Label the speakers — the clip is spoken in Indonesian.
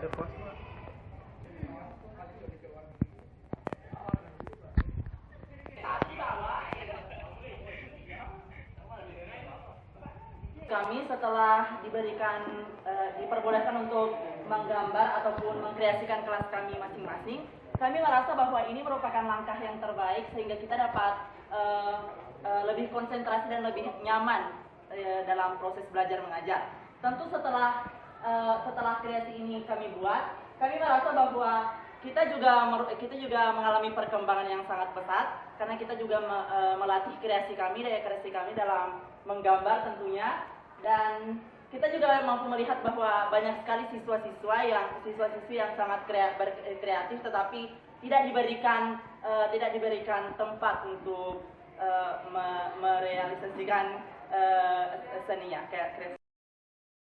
Speaker 1: Ada pos.
Speaker 2: Kami setelah diperbolehkan untuk menggambar ataupun mengkreasikan kelas kami masing-masing, kami merasa bahwa ini merupakan langkah yang terbaik sehingga kita dapat lebih konsentrasi dan lebih nyaman dalam proses belajar mengajar. Tentu setelah kreasi ini kami buat, kami merasa bahwa kita juga mengalami perkembangan yang sangat pesat karena kita juga melatih daya kreasi kami dalam menggambar tentunya, dan kita juga mampu melihat bahwa banyak sekali siswa-siswi yang sangat kreatif tetapi tidak diberikan tempat untuk merealisasikan seninya.